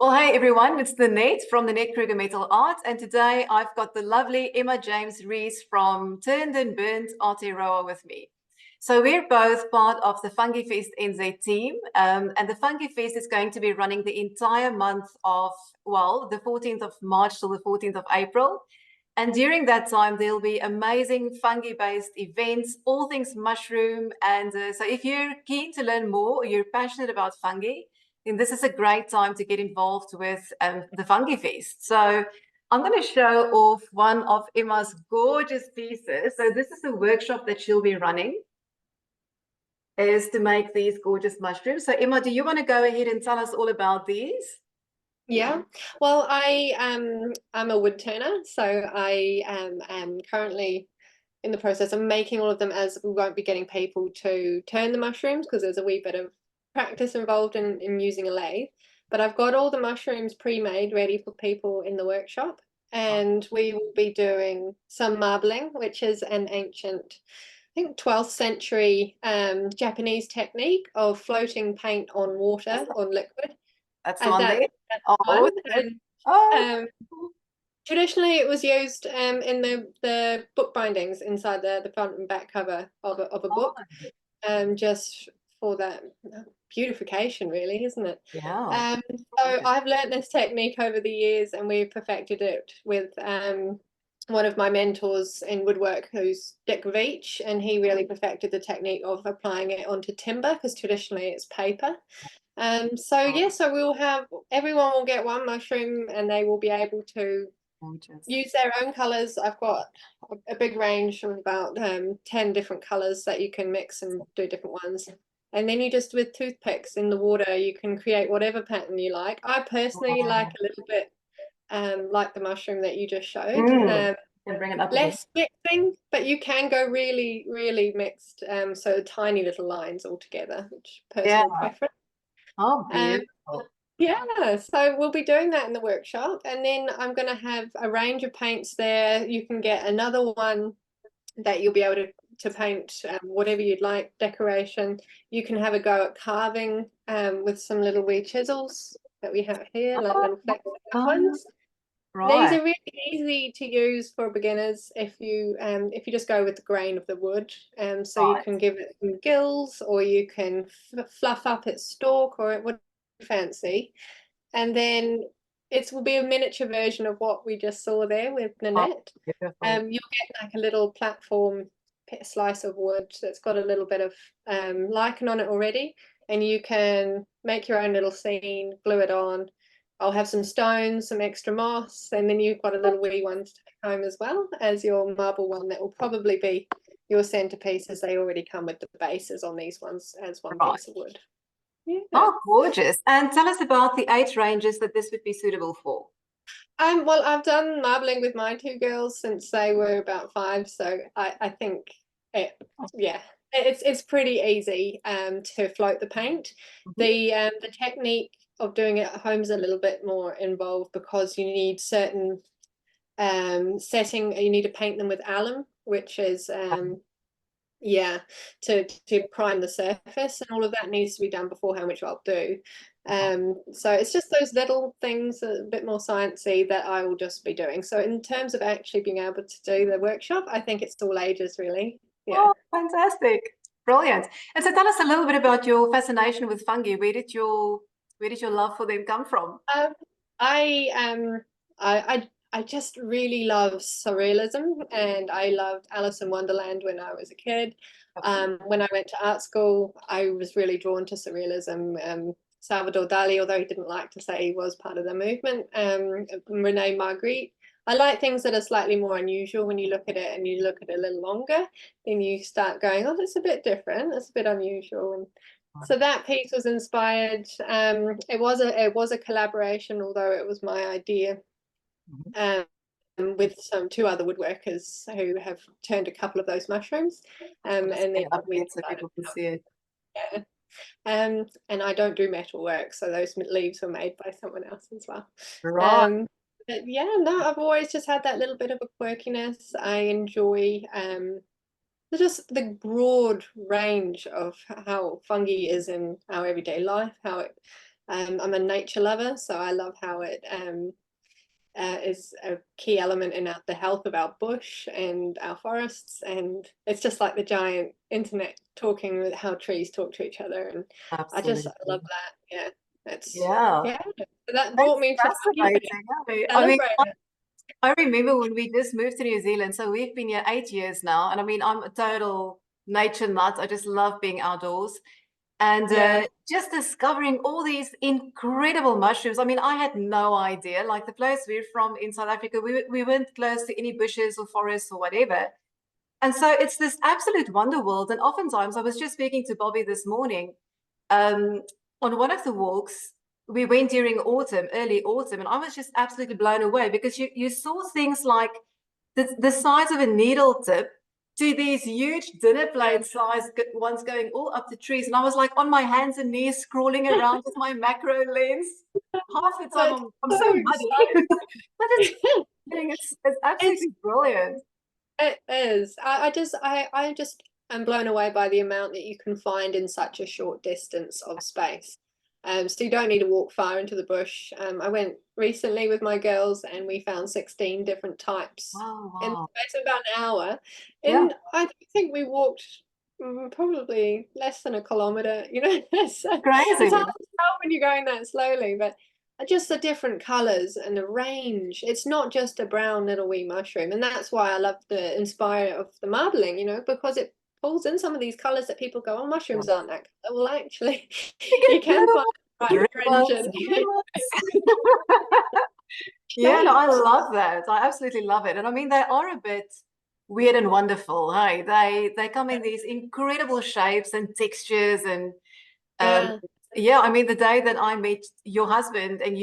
Well, hey everyone, it's the Net from the Net Kruger Metal Art, and today I've got the lovely Emma James-Ries from Turned and Burnt Aotearoa with me. So we're both part of the Fungi Fest NZ team, and the Fungi Fest is going to be running the entire month of, well, the 14th of March till the 14th of April. And during that time, there'll be amazing fungi-based events, all things mushroom. And so if you're keen to learn more or you're passionate about fungi, then this is a great time to get involved with the Fungi Fest. So I'm going to show off one of Emma's gorgeous pieces. So this is a workshop that she'll be running, is to make these gorgeous mushrooms. So Emma, do you want to go ahead and tell us all about these? Yeah, well, I'm a wood turner, so I am currently in the process of making all of them, as we won't be getting people to turn the mushrooms because there's a wee bit of practice involved in using a lathe. But I've got all the mushrooms pre-made ready for people in the workshop, and we will be doing some marbling, which is an ancient, I think 12th century Japanese technique of floating paint on water, on liquid. That's the And one that, there. that's Oh, one. And oh. traditionally it was used in the book bindings inside the front and back cover of a book, just for that beautification, really, isn't it? Yeah. So I've learnt this technique over the years, and we've perfected it with one of my mentors in woodwork, who's Dick Veach, and he really perfected the technique of applying it onto timber, because traditionally it's paper. So we'll have, everyone will get one mushroom and they will be able to use their own colors. I've got a big range of about 10 different colors that you can mix and do different ones. And then you just, with toothpicks in the water, you can create whatever pattern you like. I personally like a little bit like the mushroom that you just showed. Bring it up Less mixing, but you can go really, really mixed. So tiny little lines all together, which personal preference. Oh, beautiful. Yeah, so we'll be doing that in the workshop, and then I'm going to have a range of paints there. You can get another one that you'll be able to paint whatever you'd like, decoration. You can have a go at carving with some little wee chisels that we have here, like little flexible ones. Right. These are really easy to use for beginners if you just go with the grain of the wood. So you can give it some gills, or you can fluff up its stalk, or whatever you fancy. And then it will be a miniature version of what we just saw there with Nanette. You'll get like a little platform slice of wood that's got a little bit of lichen on it already, and you can make your own little scene, glue it on. I'll have some stones, some extra moss, and then you've got a little wee one to take home as well as your marble one that will probably be your centerpiece, as they already come with the bases on these ones as one piece of wood. Yeah. Oh, gorgeous. And tell us about the age ranges that this would be suitable for. Well, I've done marbling with my two girls since they were about 5, so I think it's pretty easy to float the paint. The technique of doing it at home is a little bit more involved, because you need certain setting. You need to paint them with alum, which is to prime the surface, and all of that needs to be done beforehand, which I'll do. So it's just those little things, a bit more sciencey, that I will just be doing. So in terms of actually being able to do the workshop, I think it's all ages, really. Yeah. Oh, fantastic. Brilliant. And so tell us a little bit about your fascination with fungi. Where did your love for them come from? I just really love surrealism, and I loved Alice in Wonderland when I was a kid. When I went to art school, I was really drawn to surrealism. Salvador Dali, although he didn't like to say he was part of the movement, Rene Magritte. I like things that are slightly more unusual. When you look at it and you look at it a little longer, then you start going, oh, that's a bit different. That's a bit unusual. And so that piece was inspired. It was a collaboration, although it was my idea, with some 2 other woodworkers who have turned a couple of those mushrooms. And then so people can see it. Yeah. And I don't do metal work, so those leaves were made by someone else as well. Right. But yeah, no, I've always just had that little bit of a quirkiness. I enjoy just the broad range of how fungi is in our everyday life, how it I'm a nature lover, so I love how it is a key element in the health of our bush and our forests. And it's just like the giant internet talking with how trees talk to each other. And I love Absolutely. that. Yeah, that's, Yeah, yeah. So that brought that's me to Fungi Fest. fascinating. I mean, Celebrate it. I remember when we just moved to New Zealand. So we've been here 8 years now. And I mean, I'm a total nature nut. I just love being outdoors. And Yeah. just discovering all these incredible mushrooms. I mean, I had no idea. Like the place we're from in South Africa, we weren't close to any bushes or forests or whatever. And so it's this absolute wonder world. And oftentimes, I was just speaking to Bobby this morning. Um, on one of the walks, we went during autumn, early autumn, and I was just absolutely blown away because you saw things like the size of a needle tip to these huge dinner plate size ones going all up the trees. And I was like on my hands and knees scrolling around with my macro lens. Half the time That's I'm so so muddy, exciting. but it's It's absolutely brilliant. It is. I just am blown away by the amount that you can find in such a short distance of space. So you don't need to walk far into the bush. I went recently with my girls and we found 16 different types Wow, in the wow. space of about an hour. Yeah, And I think we walked probably less than a kilometer, you know. It's crazy. hard to tell when you're going that slowly, but just the different colors and the range. It's not just a brown little wee mushroom, and that's why I love the inspire of the marbling, you know, because it pulls in some of these colors that people go, oh, Yeah. mushrooms aren't that color. Well, actually, You you get can blue find the right ones, red fringe ones, and green ones. Yeah, no, I love that. I absolutely love it. And I mean, they are a bit weird and wonderful. Hey, they come in these incredible shapes and textures. And um, yeah. yeah, I mean, the day that I met your husband and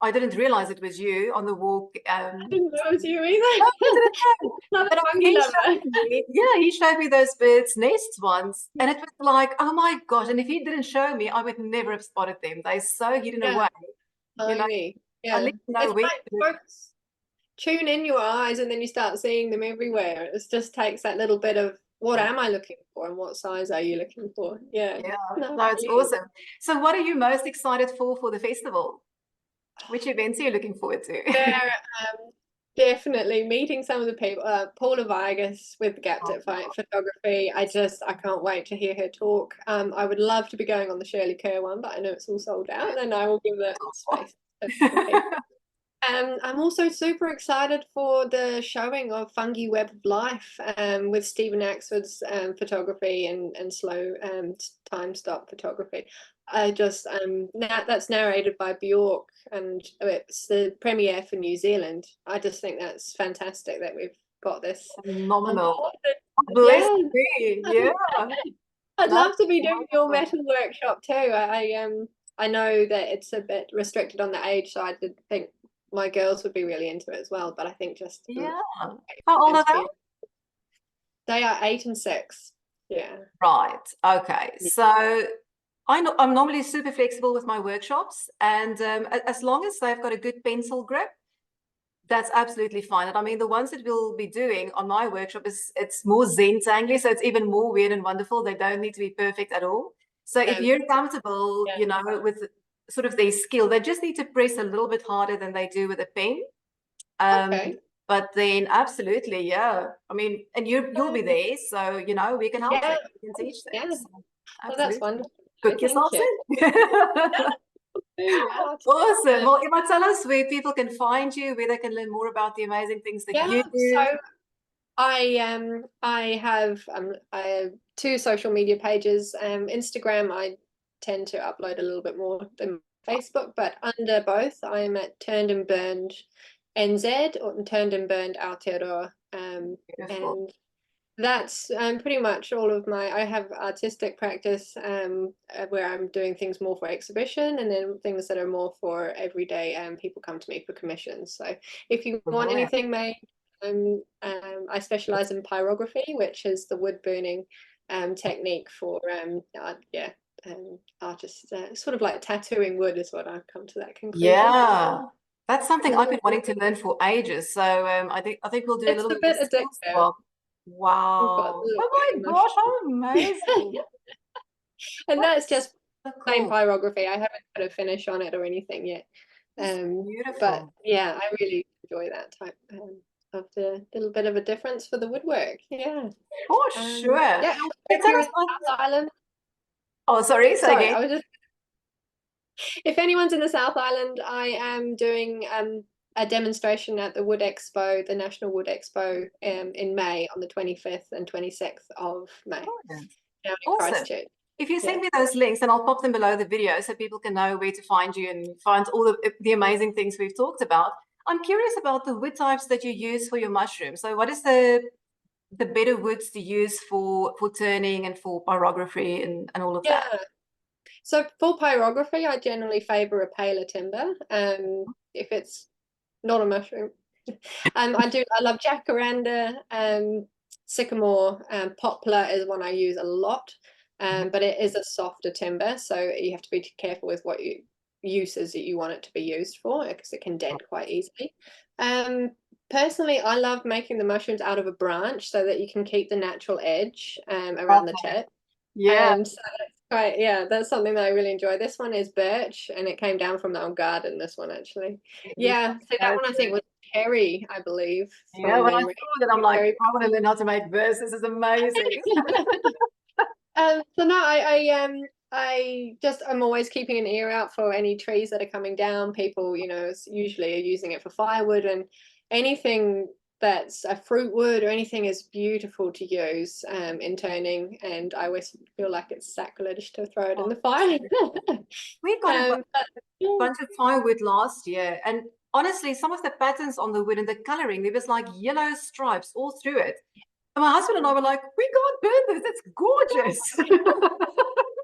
I didn't realize it was you on the walk. I didn't know it was you No, either. you didn't know. Another But I mean, fungi lover. he showed me those birds' nests once, and it was like, oh my gosh! And if he didn't show me, I would never have spotted them. They're so hidden Yeah, away. You know, tiny. at Yeah, least you know it's where. like focus. Tune in your eyes and then you start seeing them everywhere. It just takes that little bit of what am I looking for and what size are you looking for? Yeah. Yeah, No, no, it's brilliant. awesome. So, what are you most excited for the festival? Which events are you looking forward to? There, definitely meeting some of the people. Paula Vigus with Gap Oh, Tip Photography. I can't wait to hear her talk. I would love to be going on the Shirley Kerr one, but I know it's all sold out, and I will give that space to people. I'm also super excited for the showing of Fungi Web of Life with Stephen Axford's photography and slow time stop photography. I just that's narrated by Bjork and it's the premiere for New Zealand. I just think that's fantastic that we've got this on phenomenal. board. Bless Yeah, me. Yeah, I'd that's love to be doing your wonderful. metal workshop too. I know that it's a bit restricted on the age, so I did think my girls would be really into it as well. But I think just Yeah. How old them are to they? be they are 8 and 6. Yeah. Right. Okay. So I'm normally super flexible with my workshops, and as long as they've got a good pencil grip, that's absolutely fine. And I mean, the ones that we'll be doing on my workshop is it's more Zen-tangly, so it's even more weird and wonderful. They don't need to be perfect at all. So if Um, you're comfortable, yeah. you know, with sort of their skill, they just need to press a little bit harder than they do with a pen. Um, Okay. but then absolutely, yeah. I mean, and you'll be there, so you know, we can help Yeah. them, we can teach them. Yeah. So Well, that's absolutely. wonderful. Cook Thank yourself you. in. Yeah. Awesome. Well, Emma, tell us where people can find you, where they can learn more about the amazing things that Yeah. you So do. I have two social media pages. Instagram I tend to upload a little bit more than Facebook, but under both I'm at Turned and Burned NZ or Turned and Burned Aotearoa. Beautiful. And that's pretty much all of my. I have artistic practice where I'm doing things more for exhibition, and then things that are more for everyday. People come to me for commissions. So if you want Brilliant. anything made, I specialize in pyrography, which is the wood burning technique for artists. Sort of like tattooing wood is what I've come to that conclusion. Yeah. That's something I've been wanting to learn for ages. So I think we'll do a It's little a bit of a bit skill addictive. swap. We've got Wow. little Oh green my gosh, mushrooms. how amazing. And that's That's just So Same cool. pyrography. I haven't put a finish on it or anything yet. It's But beautiful. yeah, I really enjoy that type of the little bit of a difference for the woodwork. Yeah. For sure. Yeah. Also, Hey, if tell you're us in what. South Island, Oh, sorry, say sorry, again. I was just if anyone's in the South Island, I am doing a demonstration at the Wood Expo, the National Wood Expo, in May on the 25th and 26th of May Brilliant. down in Awesome. Christchurch. If you Yeah. send me those links, and I'll pop them below the video so people can know where to find you and find all the amazing things we've talked about. I'm curious about the wood types that you use for your mushrooms. So what is the better woods to use for turning and for pyrography and all of that? Yeah. So for pyrography, I generally favor a paler timber. If it's not a mushroom. I love jacaranda, sycamore, poplar is one I use a lot. But it is a softer timber, so you have to be careful with what uses that you want it to be used for because it can dent quite easily. Personally, I love making the mushrooms out of a branch so that you can keep the natural edge around the Okay. tip. Yeah. So that's quite, yeah, that's something that I really enjoy. This one is birch and it came down from the old garden, this one actually. Yeah, so that one I think was cherry, I believe, Yeah, from when I memory. saw that, I'm like, Cherry. I want to learn how to make this. This is amazing. So no, I'm always keeping an ear out for any trees that are coming down. People, usually are using it for firewood and anything that's a fruit wood or anything is beautiful to use in turning. And I always feel like it's sacrilege to throw it in the fire. We got a But yeah, bunch of firewood last year, and honestly, some of the patterns on the wood and the coloring, there was like yellow stripes all through it. And my husband and I were like, we can't burn this. It's gorgeous.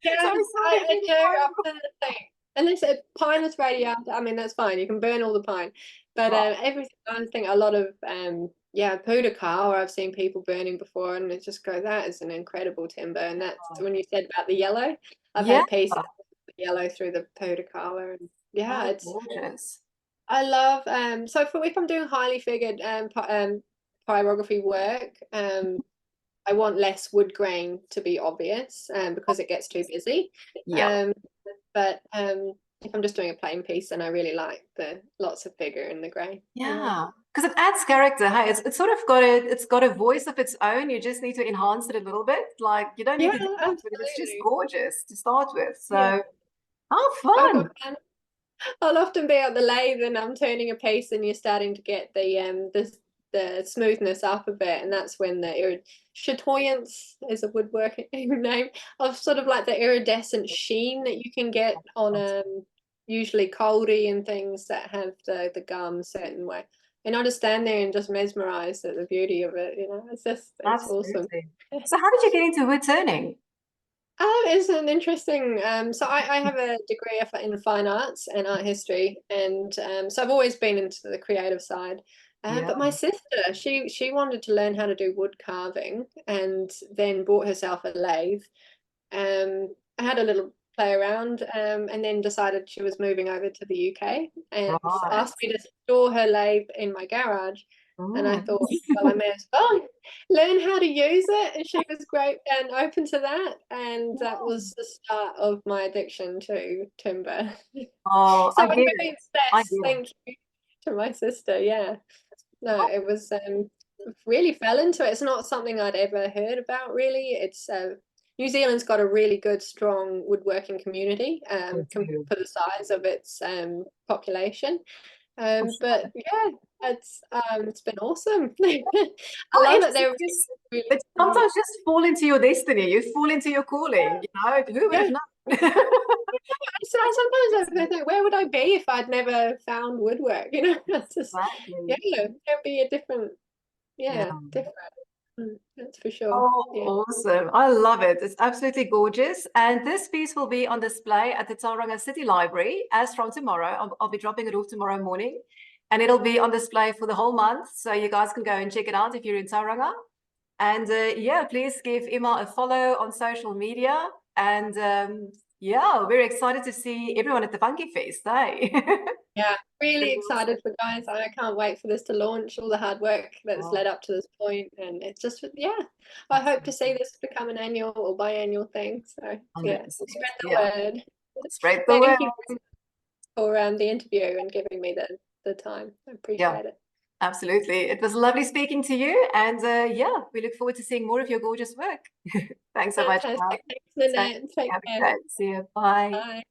yeah, So we I, started I doing do firewood. often think, unless pine is radioactive, I mean, that's fine. You can burn all the pine. But Right. everything, I think a lot of, pudica, or I've seen people burning before, and it just go, that is an incredible timber. And that's when you said about the yellow, I've Yeah. had pieces of yellow through the pudica, and yeah, Oh, it's, gorgeous. I love, so if I'm doing highly figured pyrography work, I want less wood grain to be obvious because it gets too busy. Yeah. Um, but if I'm just doing a plain piece, then I really like the lots of figure in the grey. Yeah. Yeah. Because it adds character. Hey, it's sort of got a voice of its own. You just need to enhance it a little bit. Like you don't need Yeah, to do much with it. It's just absolutely. gorgeous to start with. Yeah. So, how I've fun. got I'll often be at the lathe and I'm turning a piece and you're starting to get the smoothness up a bit, and that's when the chatoyance is a woodworking name of sort of like the iridescent sheen that you can get on usually coldy and things that have the gum certain way. And I just stand there and just mesmerized at the beauty of it, it's awesome. Absolutely. So how did you get into wood turning? It's an interesting. So I have a degree in fine arts and art history, and so I've always been into the creative side. Yeah. But my sister, she wanted to learn how to do wood carving, and then bought herself a lathe. I had a little play around, and then decided she was moving over to the UK, and Right. asked me to store her lathe in my garage. And I Mm. thought, well, I may as well learn how to use it. And she was great and open to that. And that was the start of my addiction to timber. Oh, So I I'm get very it. I obsessed. get it. Thank you to my sister. Yeah. No, it was really fell into it. It's not something I'd ever heard about, really. It's New Zealand's got a really good, strong woodworking community for the size of its population. But yeah, it's been awesome. I How love it. interesting. They're Just really, it sometimes just fall into your destiny. You fall into your calling. Who would yeah. have known? So sometimes I think, where would I be if I'd never found woodwork? It's just, yeah, Exactly. it can be a different, Yeah. yeah, different. That's for sure. Yeah. Oh, awesome. I love it. It's absolutely gorgeous. And this piece will be on display at the Tauranga City Library as from tomorrow. I'll be dropping it off tomorrow morning. And it'll be on display for the whole month. So you guys can go and check it out if you're in Tauranga. And yeah, please give Emma a follow on social media. And Yeah, we're excited to see everyone at the Fungi Fest, eh? Yeah, really Very excited awesome. for guys. I can't wait for this to launch, all the hard work that's Oh, led up to this point, and it's just, yeah, I hope to see absolutely. this become an annual or biannual thing. So yeah, 100%. spread the Yeah. word. Spread the word. Thank you for the interview and giving me the time. I Yeah, appreciate it. absolutely. It was lovely speaking to you. And yeah, we look forward to seeing more of your gorgeous work. Thanks so much, Mel. Fantastic. Thanks, Lynette. Take Have a care. great day. See you. Bye. Bye.